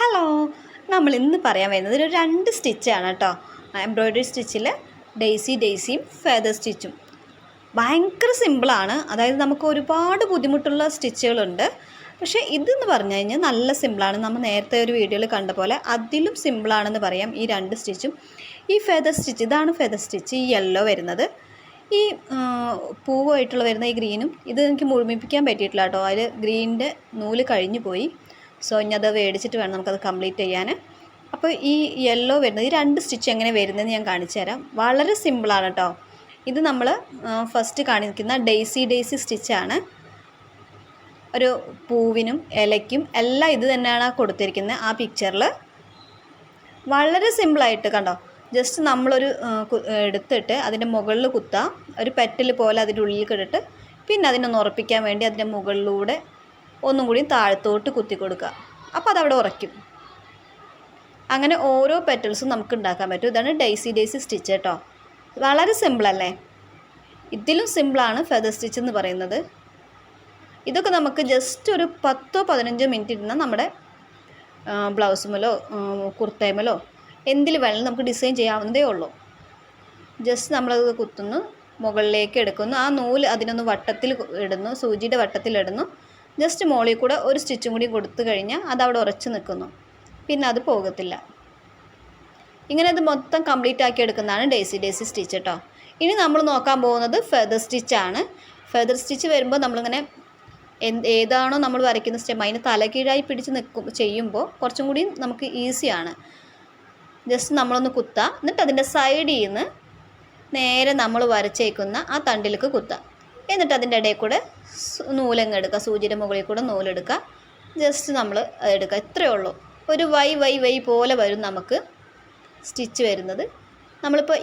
Hello, നമ്മൾ ഇന്ന് പറയാൻ വരുന്നത് ഒരു 2 സ്റ്റിച്ചാണ് കേട്ടോ. എംബ്രോയ്ഡറി സ്റ്റിച്ചിൽ ഡെയ്സിയും ഫെദർ സ്റ്റിച്ചും ഭയങ്കര സിമ്പിളാണ്. അതായത് നമുക്ക് ഒരുപാട് ബുദ്ധിമുട്ടുള്ള സ്റ്റിച്ചുകളുണ്ട്, പക്ഷേ ഇതെന്ന് പറഞ്ഞു കഴിഞ്ഞാൽ നല്ല സിമ്പിളാണ്. നമ്മൾ നേരത്തെ ഒരു വീഡിയോയിൽ കണ്ട പോലെ അതിലും സിമ്പിളാണെന്ന് പറയാം ഈ 2 സ്റ്റിച്ചും. ഈ ഫെദർ സ്റ്റിച്ച്, ഇതാണ് ഫെദർ സ്റ്റിച്ച്, ഈ യെല്ലോ വരുന്നത്. ഈ പൂവായിട്ടുള്ള വരുന്ന ഈ ഗ്രീനും ഇത് എനിക്ക് മുഴുമിപ്പിക്കാൻ പറ്റിയിട്ടില്ല കേട്ടോ. അതിൽ ഗ്രീനിൻ്റെ നൂല് കഴിഞ്ഞു പോയി. സോ ഇനി അത് മേടിച്ചിട്ട് വേണം നമുക്കത് കംപ്ലീറ്റ് ചെയ്യാൻ. അപ്പോൾ ഈ യെല്ലോ വരുന്നത്, ഈ 2 സ്റ്റിച്ച് എങ്ങനെ വരുന്നതെന്ന് ഞാൻ കാണിച്ചു തരാം. വളരെ സിമ്പിളാണ് കേട്ടോ. ഇത് നമ്മൾ ഫസ്റ്റ് കാണിക്കുന്ന ഡെയ്സി സ്റ്റിച്ചാണ്. ഒരു പൂവിനും ഇലയ്ക്കും എല്ലാം ഇത് തന്നെയാണ് കൊടുത്തിരിക്കുന്നത് ആ പിക്ചറിൽ. വളരെ സിമ്പിളായിട്ട് കണ്ടോ. ജസ്റ്റ് നമ്മളൊരു എടുത്തിട്ട് അതിൻ്റെ മുകളിൽ കുത്താം, ഒരു പെറ്റൽ പോലെ അതിൻ്റെ ഉള്ളിൽ കിട്ടിട്ട്, പിന്നെ അതിനൊന്ന് ഉറപ്പിക്കാൻ വേണ്ടി അതിൻ്റെ മുകളിലൂടെ ഒന്നും കൂടി താഴത്തോട്ട് കുത്തി കൊടുക്കുക. അപ്പോൾ അതവിടെ ഉറയ്ക്കും. അങ്ങനെ ഓരോ പെറ്റൽസും നമുക്ക് ഉണ്ടാക്കാൻ പറ്റും. ഇതാണ് ഡെയ്സി സ്റ്റിച്ച് കേട്ടോ. വളരെ സിമ്പിളല്ലേ. ഇതിലും സിമ്പിളാണ് ഫെദർ സ്റ്റിച്ച് എന്ന് പറയുന്നത്. ഇതൊക്കെ നമുക്ക് ജസ്റ്റ് ഒരു 10-15 മിനിറ്റ് ഇരുന്നാൽ നമ്മുടെ ബ്ലൗസുമേലോ കുർത്തയുമേലോ എന്തിൽ വേണമെങ്കിലും നമുക്ക് ഡിസൈൻ ചെയ്യാവുന്നതേ ഉള്ളൂ. ജസ്റ്റ് നമ്മളത് കുത്തുന്നു, മുകളിലേക്ക് എടുക്കുന്നു, ആ നൂല് അതിനൊന്ന് വട്ടത്തിൽ ഇടുന്നു, സൂചിയുടെ വട്ടത്തിലിടുന്നു. ജസ്റ്റ് മോളിൽ കൂടെ ഒരു സ്റ്റിച്ചും കൂടി കൊടുത്തു കഴിഞ്ഞാൽ അതവിടെ ഉറച്ച് നിൽക്കുന്നു, പിന്നെ അത് പോകത്തില്ല. ഇങ്ങനെ ഇത് മൊത്തം കംപ്ലീറ്റ് ആക്കി എടുക്കുന്നതാണ് ഡെയ്സി സ്റ്റിച്ച് കേട്ടോ. ഇനി നമ്മൾ നോക്കാൻ പോകുന്നത് ഫെദർ സ്റ്റിച്ചാണ്. ഫെദർ സ്റ്റിച്ച് വരുമ്പോൾ നമ്മളിങ്ങനെ ഏതാണോ നമ്മൾ വരയ്ക്കുന്ന സ്റ്റെം അതിന് തലകീഴായി പിടിച്ച് ചെയ്യുമ്പോൾ കുറച്ചും കൂടി നമുക്ക് ഈസിയാണ്. ജസ്റ്റ് നമ്മളൊന്ന് കുത്തുക, എന്നിട്ട് അതിൻ്റെ സൈഡിൽ നിന്ന് നേരെ നമ്മൾ വരച്ചേക്കുന്ന ആ തണ്ടിലേക്ക് കുത്തുക. എന്നിട്ട് അതിൻ്റെ ഇടയിൽ കൂടെ നൂലങ്ങ് എടുക്കുക, സൂചിയുടെ മുകളിൽ കൂടെ നൂലെടുക്കുക. ജസ്റ്റ് നമ്മൾ എടുക്കുക, ഇത്രയേ ഉള്ളൂ. ഒരു വൈ പോലെ വരും നമുക്ക് സ്റ്റിച്ച് വരുന്നത്. നമ്മളിപ്പോൾ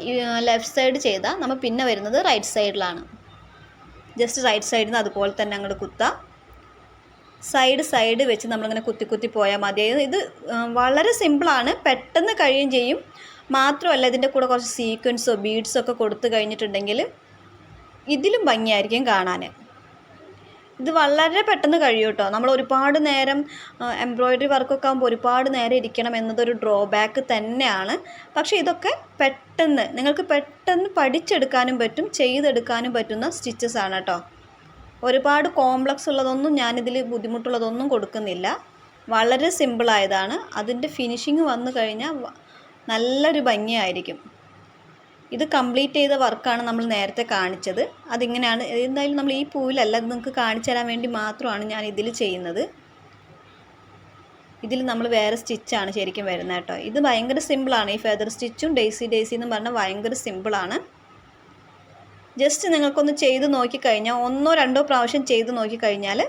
ലെഫ്റ്റ് സൈഡ് ചെയ്താൽ നമ്മൾ പിന്നെ വരുന്നത് റൈറ്റ് സൈഡിലാണ്. ജസ്റ്റ് റൈറ്റ് സൈഡിൽ നിന്ന് അതുപോലെ തന്നെ അങ്ങോട്ട് കുത്തുക. സൈഡ് വെച്ച് നമ്മളിങ്ങനെ കുത്തി പോയാൽ മതി. ഇത് വളരെ സിമ്പിളാണ്, പെട്ടെന്ന് കഴിയുകയും ചെയ്യും. മാത്രമല്ല ഇതിൻ്റെ കൂടെ കുറച്ച് സീക്വൻസോ ബീഡ്സോ ഒക്കെ കൊടുത്തു കഴിഞ്ഞിട്ടുണ്ടെങ്കിൽ ഇതിലും ഭംഗിയായിരിക്കും കാണാൻ. ഇത് വളരെ പെട്ടെന്ന് കഴിയും കേട്ടോ. നമ്മൾ ഒരുപാട് നേരം എംബ്രോയ്ഡറി വർക്കൊക്കെ ആകുമ്പോൾ ഒരുപാട് നേരം ഇരിക്കണം എന്നതൊരു ഡ്രോബാക്ക് തന്നെയാണ്. പക്ഷേ ഇതൊക്കെ പെട്ടെന്ന് നിങ്ങൾക്ക് പെട്ടെന്ന് പഠിച്ചെടുക്കാനും പറ്റും, ചെയ്തെടുക്കാനും പറ്റുന്ന സ്റ്റിച്ചസ് ആണ് കേട്ടോ. ഒരുപാട് കോംപ്ലക്സ് ഉള്ളതൊന്നും ഞാനിതിൽ ബുദ്ധിമുട്ടുള്ളതൊന്നും കൊടുക്കുന്നില്ല. വളരെ സിമ്പിളായതാണ്. അതിൻ്റെ ഫിനിഷിങ് വന്നു കഴിഞ്ഞാൽ നല്ലൊരു ഭംഗിയായിരിക്കും. ഇത് കംപ്ലീറ്റ് ചെയ്ത വർക്കാണ് നമ്മൾ നേരത്തെ കാണിച്ചത്. അതിങ്ങനെയാണ്. എന്തായാലും നമ്മൾ ഈ പൂവിലല്ല, ഇത് നിങ്ങൾക്ക് കാണിച്ചു തരാൻ വേണ്ടി മാത്രമാണ് ഞാൻ ഇതിൽ ചെയ്യുന്നത്. ഇതിൽ നമ്മൾ വേറെ സ്റ്റിച്ചാണ് ശരിക്കും വരുന്നത് കേട്ടോ. ഇത് ഭയങ്കര സിമ്പിളാണ്. ഈ ഫെദർ സ്റ്റിച്ചും ഡെയ്സി എന്ന് പറഞ്ഞാൽ ഭയങ്കര സിമ്പിളാണ്. ജസ്റ്റ് നിങ്ങൾക്കൊന്ന് ചെയ്ത് നോക്കിക്കഴിഞ്ഞാൽ 1-2 പ്രാവശ്യം ചെയ്ത് നോക്കിക്കഴിഞ്ഞാൽ